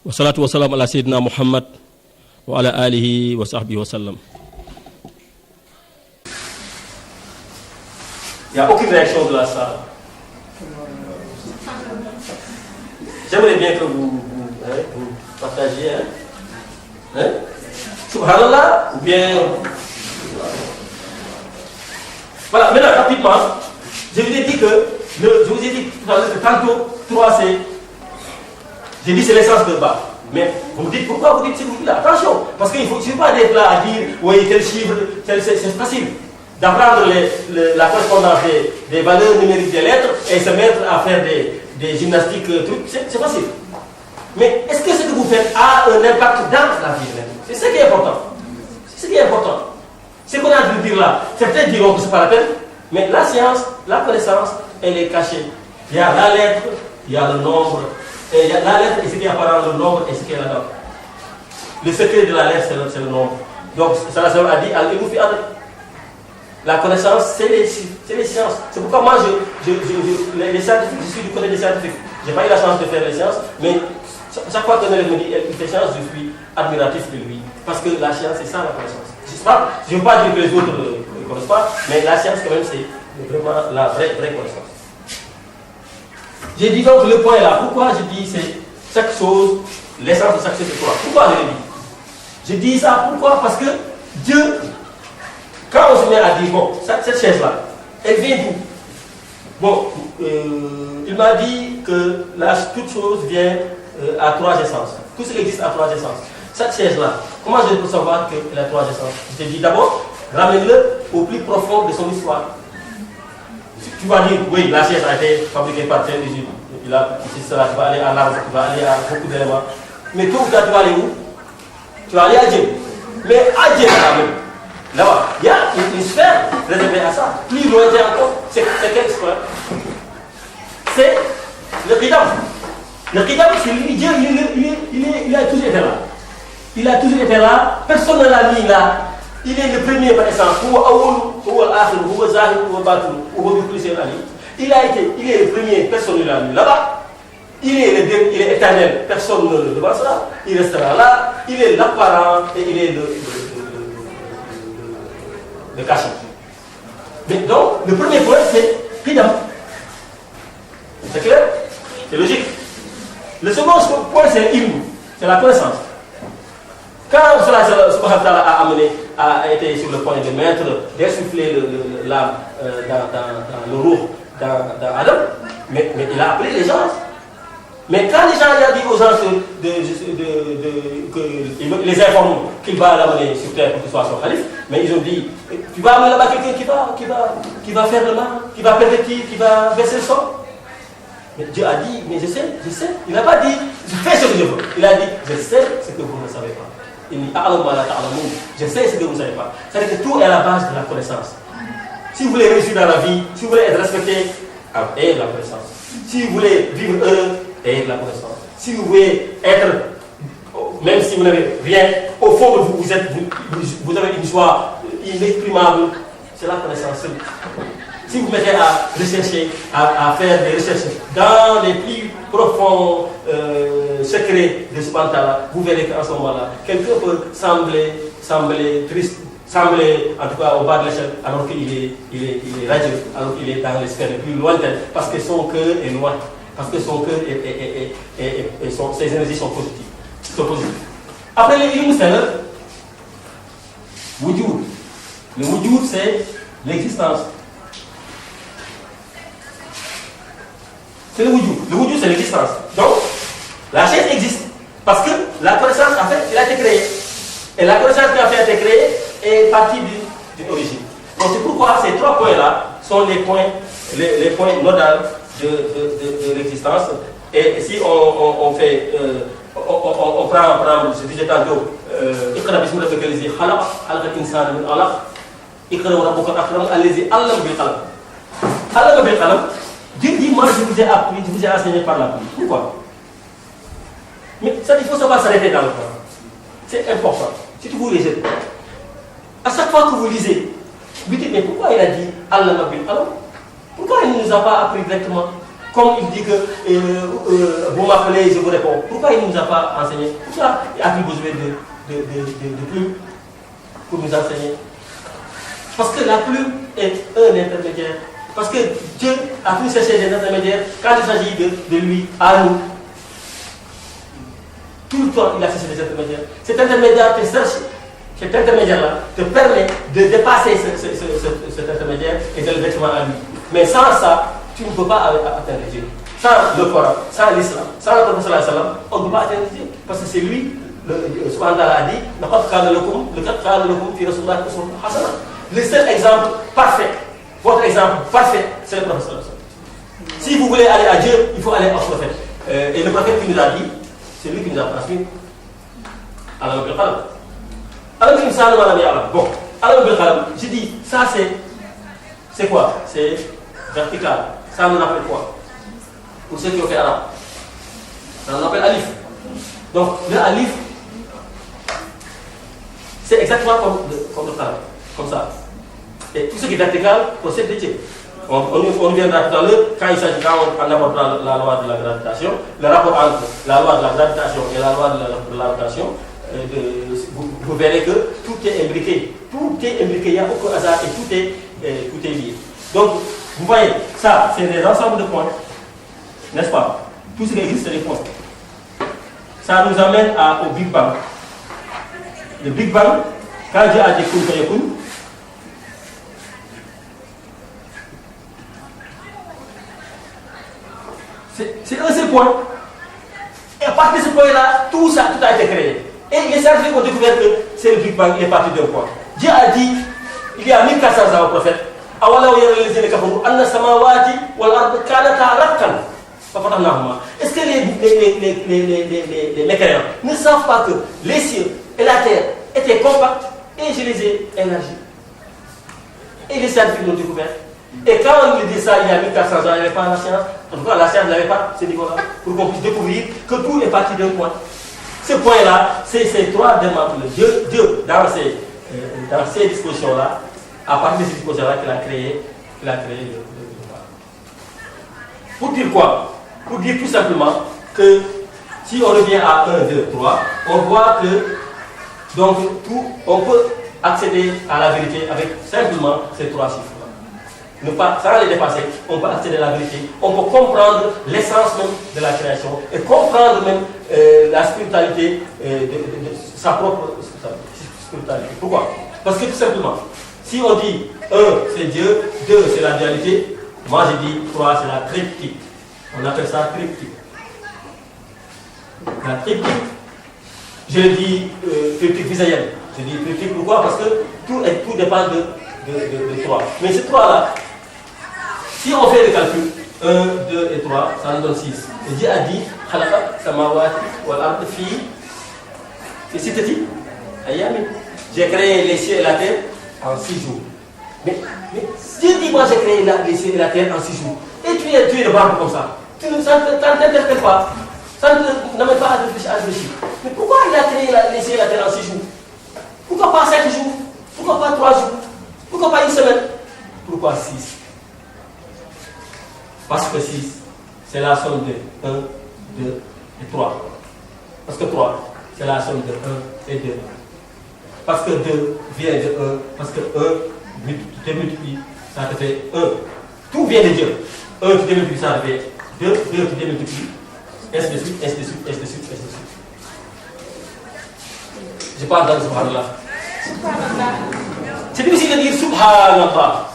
Wassalatu wassalamu ala sayyidina Muhammad wa ala alihi wa sahbihi wa sallam. Il n'y a aucune réaction de la salle. J'aimerais bien que vous partagiez. Subhanallah, ou bien. Voilà, maintenant rapidement, je vous ai dit que, tantôt 3 c'est. J'ai dit c'est l'essence de bas. Mais vous me dites pourquoi vous dites s'il vous plaît. Attention, parce qu'il ne suffit pas d'être là à dire oui, tel chiffre, c'est facile. D'apprendre la correspondance des valeurs numériques des lettres et se mettre à faire des gymnastiques, c'est facile. Mais est-ce que ce que vous faites a un impact dans la vie? C'est ce qui est important. C'est ce qui est important. Ce qu'on a de dire là, certains diront que ce n'est pas la peine, mais la science, la connaissance, elle est cachée. Il y a la lettre, il y a le nombre, et il y a la lettre et ce qui apparaît le nombre et ce qui est là-dedans. Le secret de la lettre, c'est le nombre. Donc, ça a dit, la connaissance, c'est les sciences. C'est pourquoi moi, les scientifiques, je suis du côté des scientifiques. Je n'ai pas eu la chance de faire les sciences, mais chaque fois qu'un élève me dit qu'il fait science, je suis admiratif de lui. Parce que la science, c'est ça la connaissance. Je ne veux pas dire que les autres ne connaissent pas, mais la science, quand même, c'est vraiment la vraie connaissance. J'ai dit donc le point là. Pourquoi je dis c'est chaque chose, l'essence de chaque chose, c'est quoi? Pourquoi je le dis? Je dis ça pourquoi? Parce que Dieu, quand on se met à dire, bon, cette chaise-là, elle vient d'où? Bon, il m'a dit que toute chose vient à 3 essences. Tout ce qui existe à 3 essences. Cette chaise-là, comment je peux savoir qu'elle a 3 essences? Je te dis d'abord, ramène-le au plus profond de son histoire. Tu vas dire, oui, la chaise a été fabriquée par tel usine. C'est cela, tu vas aller à l'arbre, tu vas aller à beaucoup d'éléments. Mais tout ça, tu vas aller où? Tu vas aller à Dieu. Mais à Dieu, là-bas, il y a une sphère réservée à ça. Plus lointain encore, c'est quelle sphère? C'est le Qidam. Le Qidam, c'est lui, Dieu, il a toujours été là. Il a toujours été là, personne ne l'a mis là. Il est le premier par essence. Il est le premier, personne ne l'a mis là-bas. Il est éternel, personne ne le voit ça. Il restera là. Il est l'apparent et il est le cachet. Mais donc, le premier point, c'est Qidam. C'est clair? C'est logique. Le second point, c'est Ilm. C'est la connaissance. Quand cela a été sur le point de mettre, d'insuffler l'âme dans le roux, dans Adam, mais il a appelé les gens. Mais quand les gens ont dit aux gens que les informent qu'il va l'amener sur terre pour qu'il soit son calife, mais ils ont dit, tu vas amener là-bas quelqu'un qui va faire le mal, qui va pervertir, qui va verser le sang. Mais Dieu a dit, mais je sais. Il n'a pas dit, je fais ce que je veux. Il a dit, je sais ce que vous ne savez pas. Je sais ce que vous ne savez pas. C'est-à-dire que tout est à la base de la connaissance. Si vous voulez réussir dans la vie, si vous voulez être respecté, ayez de la connaissance. Si vous voulez vivre heureux, ayez de la connaissance. Si vous voulez être, même si vous n'avez rien, au fond de vous, vous avez une joie inexprimable, c'est la connaissance. Si vous mettez à rechercher, à faire des recherches dans les plus profonds secrets de ce pantalon, vous verrez qu'en ce moment-là, quelqu'un peut sembler triste, sembler en tout cas au bas de l'échelle, alors qu'il est radieux, alors qu'il est dans les sphères les plus lointaines, parce que son cœur est loin, parce que son cœur et ses énergies sont positives. Après les ilms, c'est le wujud. Le wujud, c'est l'existence. C'est le wujud. Le wujud, c'est l'existence. Donc, la chaise existe. Parce que la connaissance, en fait, elle a été créée. Et la connaissance qui a été créée est partie d'une origine. Donc, c'est pourquoi ces 3 points-là sont les points nodaux de l'existence. Et si on fait, on prend, je disais tantôt, Iqra bismi rabbika allazi khalaq, khalaqa al-insana min 'alaq, Iqra wa rabbuka al-akram allazi 'allama bil qalam. 'Allama bil qalam. Dieu dit, moi je vous ai appris, je vous ai enseigné par la pluie. Pourquoi? Mais ça, il faut savoir s'arrêter dans le Coran. C'est important. Si vous lisez, à chaque fois que vous lisez, vous dites, mais pourquoi il a dit Allah Nabil Allah? Pourquoi il ne nous a pas appris directement? Comme il dit que vous m'appelez, je vous réponds. Pourquoi il ne nous a pas enseigné? Pourquoi a-t-il besoin de plume pour nous enseigner? Parce que la plume est un intermédiaire. Parce que Dieu a pu chercher des intermédiaires quand il s'agit de lui à nous. Tout le temps, il a cherché des intermédiaires. Cet intermédiaire te cherche. Cet intermédiaire-là te permet de dépasser cet intermédiaire et de le mettre à lui. Mais sans ça, tu ne peux pas atteindre Dieu. Sans le Coran, sans l'islam, sans le prophète, on ne peut pas atteindre Dieu. Parce que c'est lui, subhanahu wa ta'ala a dit, le seul exemple parfait, votre exemple parfait, c'est le prophète. Si vous voulez aller à Dieu, il faut aller au prophète. Et le prophète qui nous a dit, c'est lui qui nous a transmis. Alors, bon, alors je dis, ça c'est quoi? C'est vertical. Ça on appelle quoi? Pour ceux qui ont fait arabe, ça on appelle alif. Donc le alif, c'est exactement comme le qalam, comme ça. Et tout ce qui est vertical procède de Dieu. On viendra tout à l'heure, quand on abordera la loi de la gravitation, le rapport entre la loi de la gravitation et la loi de la rotation, vous verrez que tout est imbriqué. Tout est imbriqué, il n'y a aucun hasard et tout est lié. Donc, vous voyez, ça, c'est des ensembles de points, n'est-ce pas? Tout ce qui existe, c'est des points. Ça nous amène au Big Bang. Le Big Bang, quand Dieu a dit Kun Fayakun, c'est un seul point. Et à partir de ce point-là, tout a été créé. Et les scientifiques ont découvert que c'est le Big Bang qui est parti d'un point. Dieu a dit, il y a 1400 ans au prophète, est-ce que les mécréants ne savent pas que les cieux et la terre étaient compacts et je les ai élargis? Et les scientifiques l'ont découvert. Et quand on lui dit ça il y a 1400 ans, il n'y avait pas la science. En tout cas, la science n'avait pas ce niveau-là pour qu'on puisse découvrir que tout est parti d'un point. Ce point-là, c'est ces trois démembrements. Dieu, dans ces dispositions-là, à partir de ces dispositions-là qu'il a créé le monde. Pour dire quoi? Pour dire tout simplement que si on revient à 1, 2, 3, on voit que donc on peut accéder à la vérité avec simplement ces trois chiffres-là. Sans les dépasser, on peut accéder à la vérité, on peut comprendre l'essence même de la création et comprendre même la spiritualité de sa propre spiritualité. Pourquoi? Parce que tout simplement, si on dit 1 c'est Dieu, 2 c'est la dualité, moi je dis 3 c'est la triptyque. On appelle ça triptyque. La triptyque, je dis triptyque visaïenne. Je dis triptyque pourquoi? Parce que tout dépend de 3. Mais ces 3-là, si on fait le calcul, 1, 2 et 3, ça nous donne 6. Et Dieu a dit, j'ai créé les cieux et la terre en 6 jours. Mais Dieu dit, moi j'ai créé les cieux et la terre en 6 jours. Et tu es de barbe comme ça. Ça ne t'interpelle pas. Ça ne t'amène pas à réfléchir. Mais pourquoi il a créé les cieux et la terre en 6 jours? Pourquoi pas 5 jours? Pourquoi pas 3 jours? Pourquoi pas une semaine? Pourquoi 6? Parce que 6, c'est la somme de 1, 2 et 3. Parce que 3, c'est la somme de 1 et 2. Parce que 2 vient de 1. Parce que 1, tu te multiplies, ça te fait 1. Tout vient de Dieu. 1, tu te multiplies, ça te fait 2. 2, tu te multiplies. Ainsi de suite, ainsi de suite, ainsi de suite, ainsi de suite. Je parle dans le subhanallah. C'est difficile de dire subhanallah.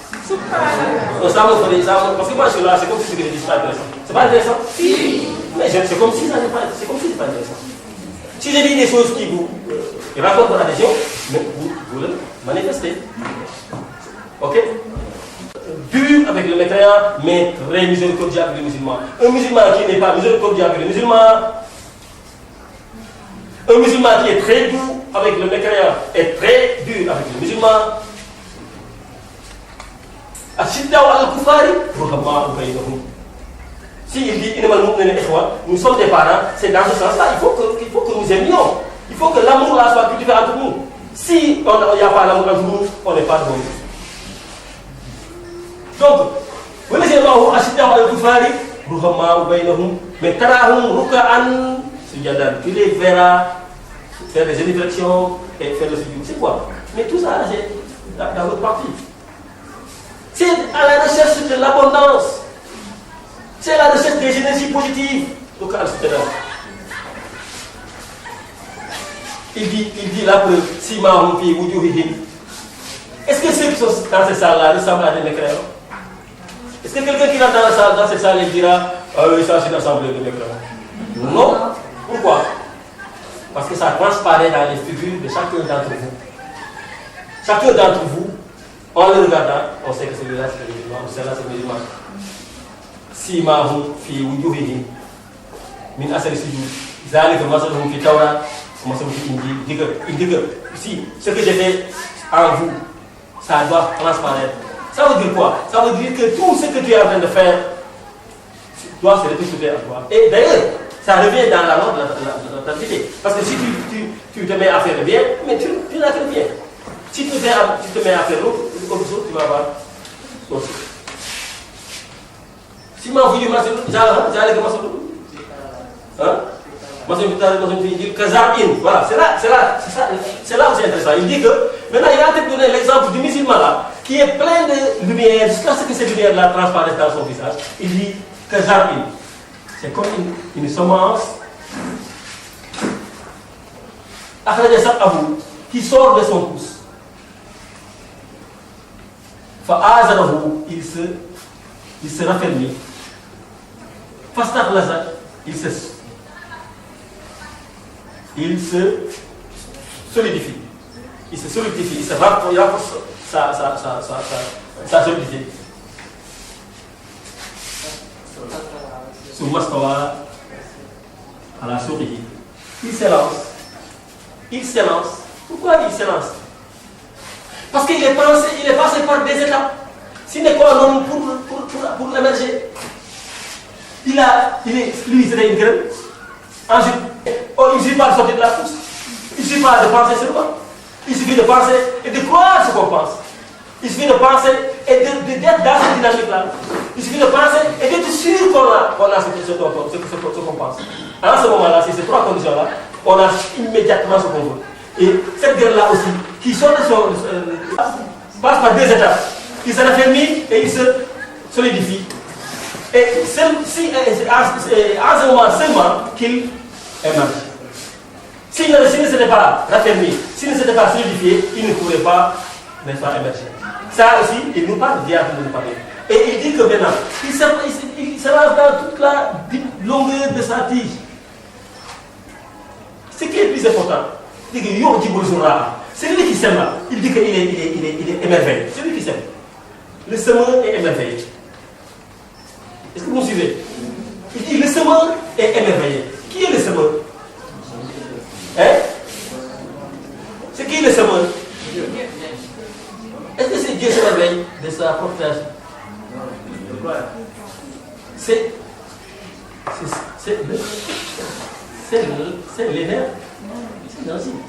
Parce que moi je suis là, c'est comme si je dis pas intéressant. C'est pas intéressant? Si. Mais c'est comme si ça n'est pas intéressant. Si je dis des choses qui vous racontent votre adhésion, vous le manifestez. Ok? Dur avec le mécréant, mais très miséricordieux avec le musulman. Un musulman qui n'est pas miséricordieux avec le musulman, un musulman qui est très doux avec le mécréant est très dur avec le musulman. Si il dit nous sommes des parents, c'est dans ce sens-là, il faut que nous aimions. Il faut que l'amour là soit cultivé entre nous. Si il n'y a pas l'amour entre nous, on n'est pas de bon. Donc, ruhama bainahum, mais tarahum ruka'an sujadan. Tu les verras faire des réflexions et faire le sujoud. C'est quoi? Mais tout ça, c'est dans l'autre partie. C'est à la recherche de l'abondance. C'est à la recherche des énergies positives. Il dit la preuve, si mahum fi wujuhihim. Est-ce que ceux qui sont dans ces salles-là ressemblent à des mécréants? Est-ce que quelqu'un qui rentre dans cette salle et dira ah oui, ça c'est l'assemblée de mécréants? Non. Pourquoi? Parce que ça transparaît dans les figures de chacun d'entre vous. Chacun d'entre vous, en le regardant, on sait que celui-là c'est le musulman, celle-là c'est le musulman. Si mahum fi wujuhihim min asari sujud, zalika masaluhum fi tawrat, il dit que si ce que j'ai fait en vous, ça doit transparaître. Ça veut dire quoi? Ça veut dire que tout ce que tu es en train de faire doit se répercuter à toi. Et d'ailleurs, ça revient dans la loi de la totalité. Parce que si tu te mets à faire le bien, mais tu n'as que le bien. Si tu te mets à faire l'autre chose, tu vas avoir l'autre. Si moi vous dites, j'allais commencer hein? Voilà, c'est là où c'est intéressant. Il dit que maintenant il a en donné l'exemple du musulman là, qui est plein de lumière, jusqu'à ce que cette lumière-là transparaisse dans son visage. Il dit que c'est comme une semence qui sort de son pouce. Il se raffermit. Il se solidifie. Il se rapproche sa solidité. Sur Mastawa, à la souris. Il s'élance. Pourquoi il s'élance? Parce qu'il est passé par des étapes. S'il n'est pas un homme pour émerger, lui, c'était une graine. Ensuite, il ne suffit pas de sortir de la pousse. Il ne suffit pas de penser seulement. Il suffit de penser et de croire ce qu'on pense. Il suffit de penser et d'être dans cette dynamique-là. Il suffit de penser et d'être sûr qu'on a ce qu'on pense. À ce moment-là, c'est ces trois conditions-là, on a immédiatement ce qu'on veut. Et cette guerre-là aussi, qui sort de son passe par deux étapes. Il se raffermit et il se solidifie. Et à ce moment seulement qu'il émerge. S'il ne s'était pas raffermi, s'il ne s'était pas solidifié, il ne pourrait pas, n'est-ce pas, émerger. Ça aussi, il nous parle, diable nous parle. Et il dit que maintenant, il se lance dans toute la longueur de sa tige. Ce qui est plus important, c'est que c'est lui qui sème là. Il dit qu'il est émerveillé. C'est lui qui sème. Le semeur est émerveillé. Est-ce que vous me suivez? Il dit le semeur est émerveillé. Qui est le semeur? Hein? C'est qui le semeur? Est-ce que c'est Dieu qui s'émerveille de sa propre création? C'est les nerfs.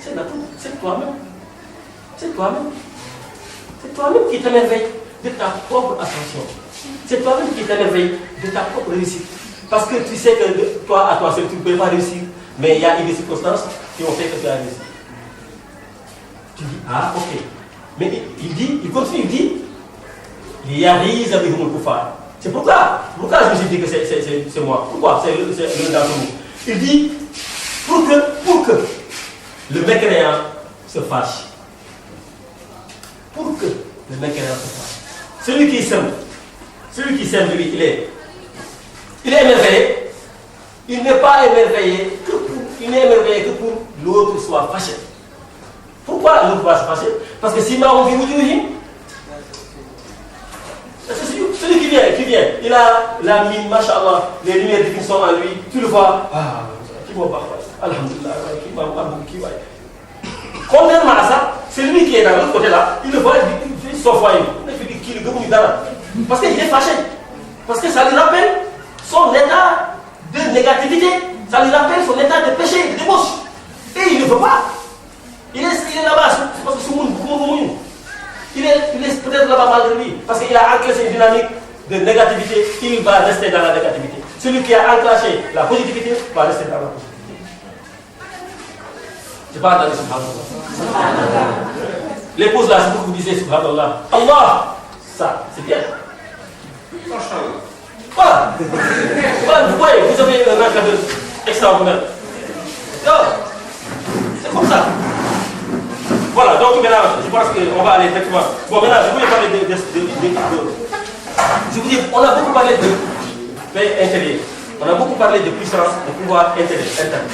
C'est la tout. C'est toi-même. C'est toi-même. C'est toi-même qui t'émerveille de ta propre ascension. C'est toi-même qui t'émerveille de ta propre réussite. Parce que tu sais que toi, à toi seul, tu ne peux pas réussir. Mais il y a des circonstances qui ont fait que tu as réussi. Tu dis, ah, ok. Mais il continue, il dit, il y a des amis qui me font. C'est pourquoi je me suis dit que c'est moi. Pourquoi? C'est le d'entre nous. Il dit, pour que le mécréant se fâche. Pour que le mécréant se fâche. Celui qui sème, lui, il est émerveillé. Il n'est pas émerveillé que pour l'autre soit fâché. Pourquoi l'autre va se fâcher? Parce que si on vit celui qui vient, il a la mine, machallah, les lumières divines sont en lui, tu le vois, qui m'a pas alhamdulillah, qui va. Contrairement à ça, c'est lui qui est dans l'autre côté là, il le voit, il fait son foyer, parce qu'il est fâché, parce que ça lui rappelle son état de négativité, ça lui rappelle son état de péché, de débauche, et il ne veut pas. Il est là-bas, parce que c'est mon monde. Il est peut-être là-bas malgré lui, parce qu'il a encaissé une dynamique de négativité, il va rester dans la négativité. Celui qui a enclenché la positivité va rester dans la positivité. Je n'ai pas entendu subhanallah. Les pauses là, c'est pour que vous disiez subhanallah. Allah, ça, c'est bien. Voilà. Voilà, vous voyez, vous avez un encadreur extraordinaire. C'est comme ça. Voilà, donc maintenant, je pense qu'on va aller directement. Bon, maintenant, je voulais parler de je vous dis, on a beaucoup parlé de paix intérieure. On a beaucoup parlé de puissance, de pouvoir interne.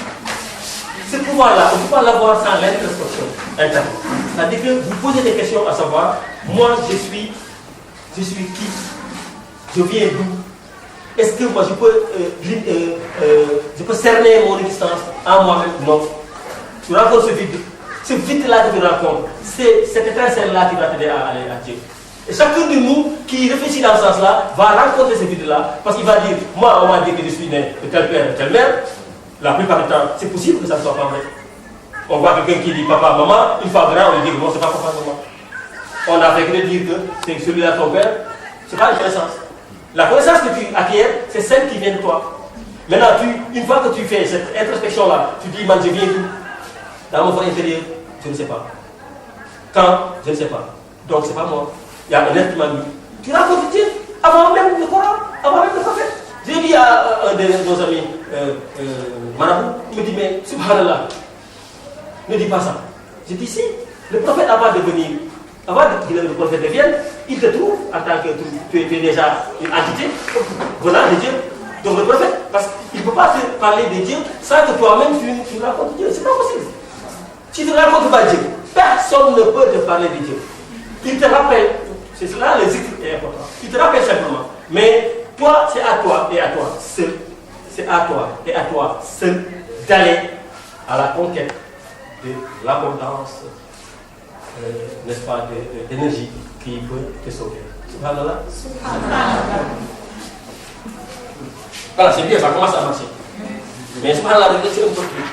Ce pouvoir-là, on ne peut pas l'avoir sans l'introspection interne. C'est-à-dire que vous posez des questions à savoir, moi, je suis qui? Je viens d'où? Est-ce que moi, je peux cerner mon existence en moi-même? Non. Tu rencontres ce vide-là que tu rencontres, c'est cette étincelle-là qui va t'aider à aller à Dieu. Et chacun de nous qui réfléchit dans ce sens-là va rencontrer ce vide-là parce qu'il va dire, moi, on m'a dit que je suis né de tel père, de telle mère. La plupart du temps, c'est possible que ça ne soit pas vrai. On voit quelqu'un qui dit papa, maman, une fois grand, on lui dit non, c'est pas papa, maman. On a fait que dire que c'est celui-là ton père, c'est pas une connaissance. La connaissance que tu acquiers, c'est celle qui vient de toi. Maintenant, une fois que tu fais cette introspection-là, tu dis, man, je viens d'où? Dans mon fond intérieur, je ne sais pas. Quand? Je ne sais pas. Donc, c'est pas moi. Il y a un être qui m'a mis. Tu racontes Dieu avant même le Coran, avant même le prophète. J'ai dit à un de nos amis, Marabout, il me dit, mais subhanallah, ne dis pas ça. J'ai dit, si, le prophète avant de venir, avant que le prophète devienne, il te trouve en tant que tu es déjà une entité venant de Dieu. Donc le prophète, parce qu'il ne peut pas te parler de Dieu sans que toi-même tu racontes Dieu. C'est pas possible. Si tu ne racontes pas Dieu, personne ne peut te parler de Dieu. Il te rappelle, c'est cela le zikr est important. Il te rappelle simplement. Mais toi, c'est à toi et à toi seul. C'est à toi et à toi seul d'aller à la conquête de l'abondance, n'est-ce pas, d'énergie qui peut te sauver. Subhanallah. Voilà, c'est bien, ça commence à marcher. Mais subhanallah, c'est un peu plus.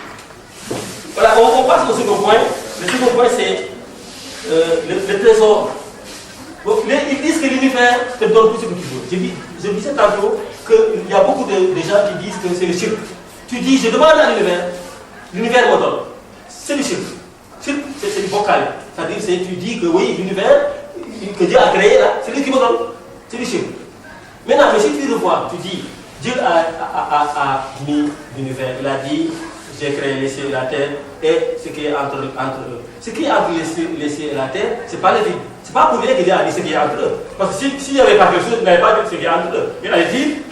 Voilà, on passe au second point. Le second point, c'est le trésor. Bon, ils disent que l'univers te donne tout ce que tu veux. Je disais tantôt qu'il y a beaucoup de gens qui disent que c'est le shirk. Tu dis, je demande à l'univers me donne. C'est le shirk. C'est du vocal. C'est-à-dire, tu dis que oui, l'univers que Dieu a créé là, c'est lui qui me donne. C'est le shirk. Maintenant, mais si tu revois, tu dis, Dieu a mis l'univers. Il a dit, j'ai créé les cieux et la terre, et ce qui est entre eux. Ce qui est entre les cieux et la terre, c'est pas le vide. C'est pas pour rien que Dieu a dit ce qui est entre eux. Parce que s'il n'y avait pas quelque chose, il n'avait pas dit ce qui est entre eux. Il a dit,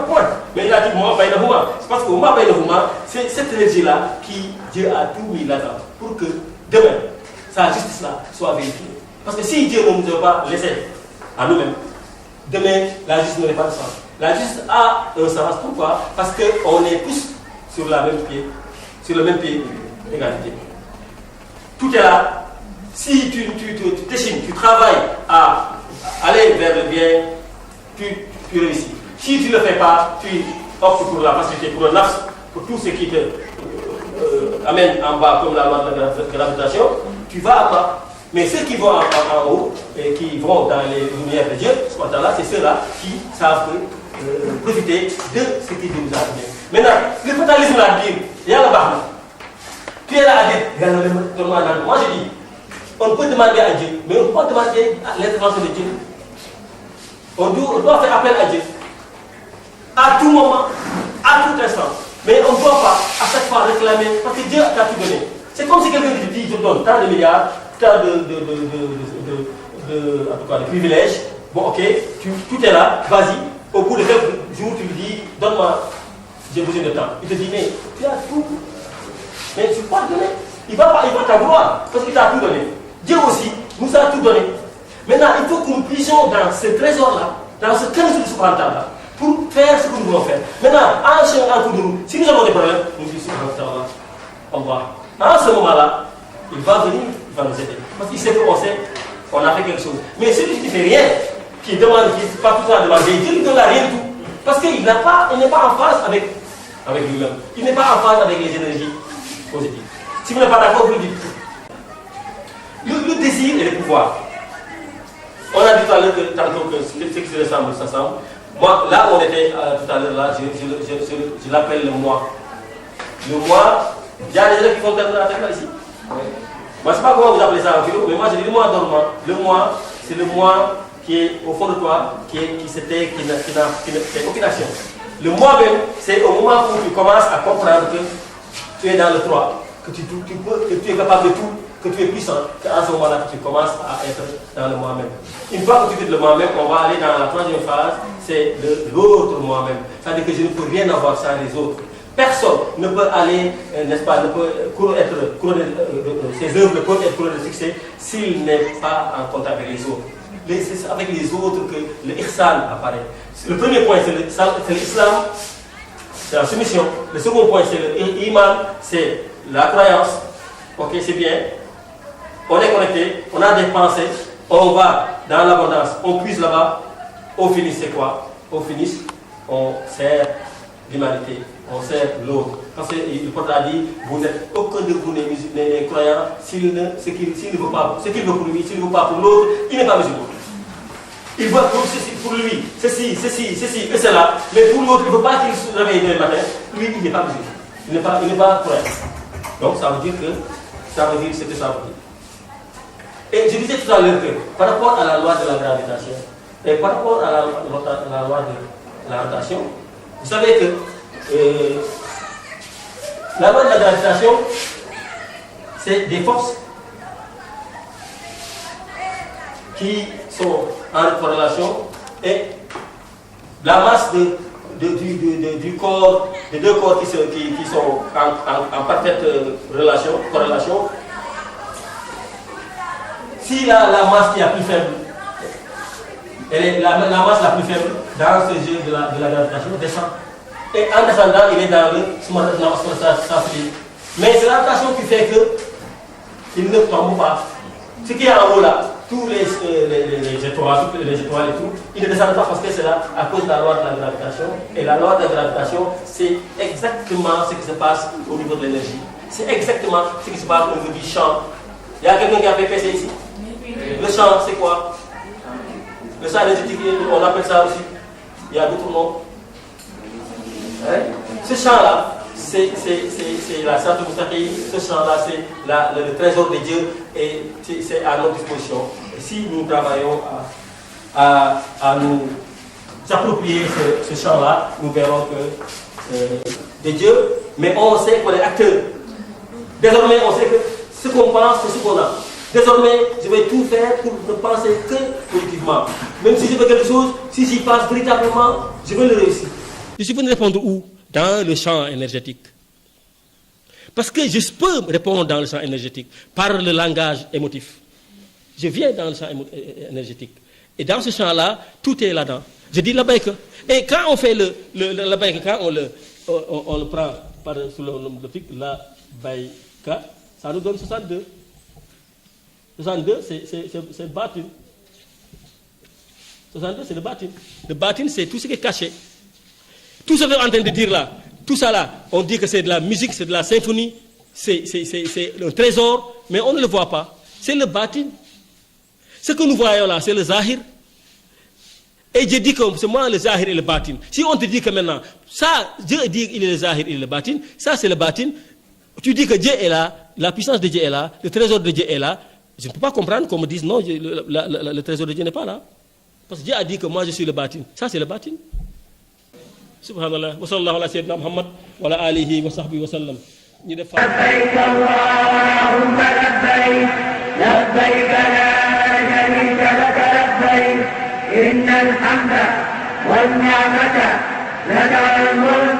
point. Mais il a dit, moi, c'est parce que moi, c'est cette énergie-là qui Dieu a tout mis là-dedans. Pour que demain, sa justice-là soit vérifiée. Parce que si Dieu ne nous a pas laissé à nous-mêmes, demain, la justice n'aurait pas de sens. La justice a un sens. Pourquoi? Parce qu'on est tous sur le même pied d'égalité. Tout est là. Si tu t'échines, tu travailles à aller vers le bien, tu réussis. Si tu ne le fais pas, tu optes pour la facilité, pour le nafs, pour tout ce qui te amène en bas comme la loi de la gravitation, tu vas en bas. Mais ceux qui vont en haut et qui vont dans les lumières de Dieu, c'est ceux-là qui savent profiter de ce qui nous a donné. Maintenant, le fatalisme là dit, il y a la barre. Tu es là à dire, moi je dis, on peut demander à Dieu, mais on ne peut pas demander l'intervention de Dieu. On doit faire appel à Dieu. À tout moment, à tout instant. Mais on ne doit pas à chaque fois réclamer, parce que Dieu t'a tout donné. C'est comme si quelqu'un te dit, je donne tant de milliards, tant de privilèges. Bon, ok, tout est là, vas-y. Au bout de quelques jours, tu lui dis, donne-moi, j'ai besoin de temps. Il te dit, mais tu as tout. Mais tu ne peux pas donner. Il va t'en vouloir, parce qu'il t'a tout donné. Dieu aussi nous a tout donné. Maintenant, il faut que nous puissions dans ce trésor-là, dans ce canal de subhanallah, pour faire ce que nous voulons faire. Maintenant, en autour de nous, si nous avons des problèmes, nous disons subhanallah, Allah. En ce moment-là, il va venir, il va nous aider. Parce qu'il sait qu'on a fait quelque chose. Mais celui qui ne fait rien, qui demande, qui n'est pas tout le temps à demander, Dieu ne lui donne rien du tout. Parce qu'il n'est pas en phase avec lui-même. Il n'est pas en phase avec les énergies positives. Si vous n'êtes pas d'accord, vous le dites. Le désir et le pouvoir. On a dit tout à l'heure que tantôt que ce qui se ressemble s'assemble. Moi, là où on était tout à l'heure, là, je l'appelle le moi. Le moi, il y a des élèves qui font tellement la tête là ici. Moi, je ne sais pas comment vous appelez ça en philo, mais moi, je dis le moi dormant. Le moi, c'est le moi qui est au fond de toi, qui n'a fait aucune action. Le moi-même, c'est au moment où tu commences à comprendre que tu es dans le 3, que tu es capable de tout, que tu es puissant, qu'à ce moment-là, tu commences à être dans le moi-même. Une fois que tu quittes le moi-même, on va aller dans la troisième phase, c'est l'autre moi-même. C'est-à-dire que je ne peux rien avoir sans les autres. Personne ne peut aller, n'est-ce pas, ne peut ses œuvres ne peuvent être couronnées de succès s'il n'est pas en contact avec les autres. C'est avec les autres que le ihsan apparaît. Le premier point, c'est l'islam, c'est la soumission. Le second point, c'est l'iman, c'est la croyance. Ok, c'est bien. On est connecté, on a des pensées, on va dans l'abondance, on puise là-bas. Au finish, c'est quoi? Au finish, on sert l'humanité, on sert l'autre. Parce que le prophète a dit, vous n'êtes aucun de vous n'est croyant s'il ne veut pas, ce qu'il veut pour lui, s'il ne veut pas pour l'autre, il n'est pas musulman. Il veut pour ceci, pour lui, ceci, et cela, mais pour l'autre, il ne veut pas qu'il se réveille demain matin, lui, il n'est pas musulman, il n'est pas croyant. Donc ça veut dire ce que ça veut dire. Et je disais tout à l'heure que par rapport à la loi de la gravitation et par rapport à la loi de la rotation, vous savez que la loi de la gravitation, c'est des forces qui sont en corrélation et la masse du corps, des deux corps qui sont en parfaite corrélation. Si la masse qui est la plus faible, la masse la plus faible dans ce jeu de la gravitation descend. Et en descendant, il est dans le sensible. Mais c'est la rotation qui fait qu'il ne tombe pas. Ce qui est en haut là, tous les étoiles et tout, ils ne descendent pas parce que c'est là à cause de la loi de la gravitation. Et la loi de la gravitation, c'est exactement ce qui se passe au niveau de l'énergie. C'est exactement ce qui se passe au niveau du champ. Il y a quelqu'un qui a fait PC ici. Le champ, c'est quoi? Le champ énergétique, on appelle ça aussi. Il y a d'autres noms. Hein? Ce champ-là, c'est la Sainte Moustaqi. Ce champ-là, c'est le trésor de Dieu et c'est à notre disposition. Et si nous travaillons à nous approprier ce champ-là, nous verrons que de Dieu, mais on sait qu'on est acteur. Désormais, on sait que ce qu'on pense, c'est ce qu'on a. Désormais, je vais tout faire pour ne penser que positivement. Même si je veux quelque chose, si j'y pense véritablement, je vais le réussir. Je suis venu répondre où? Dans le champ énergétique. Parce que je peux répondre dans le champ énergétique par le langage émotif. Je viens dans le champ énergétique. Et dans ce champ-là, tout est là-dedans. Je dis la baïka. Et quand on fait la baïka, quand on le prend sous le truc, la baïka, ça nous donne 62. 62, c'est le batin. 62, c'est le batin. Le batin, c'est tout ce qui est caché. Tout ce qu'on est en train de dire là, tout ça là, on dit que c'est de la musique, c'est de la symphonie, c'est un trésor, mais on ne le voit pas. C'est le batin. Ce que nous voyons là, c'est le zahir. Et je dis que c'est moi le zahir et le batin. Si on te dit que maintenant, ça, Dieu dit qu'il est le zahir et le batin, ça c'est le batin, tu dis que Dieu est là, la puissance de Dieu est là, le trésor de Dieu est là, je ne peux pas comprendre qu'on me dise non, le trésor de Dieu n'est pas là. Parce que Dieu a dit que moi je suis le batin. Ça c'est le batin. Subhanallah. Wa sallallahu ala sayyidina Muhammad wa ala alihi wa sahbihi wa sallam. Labbayk Allahumma labbayk. Labbayk la sharika laka labbayk. Innal hamda wal ni'mata laka wal mulk.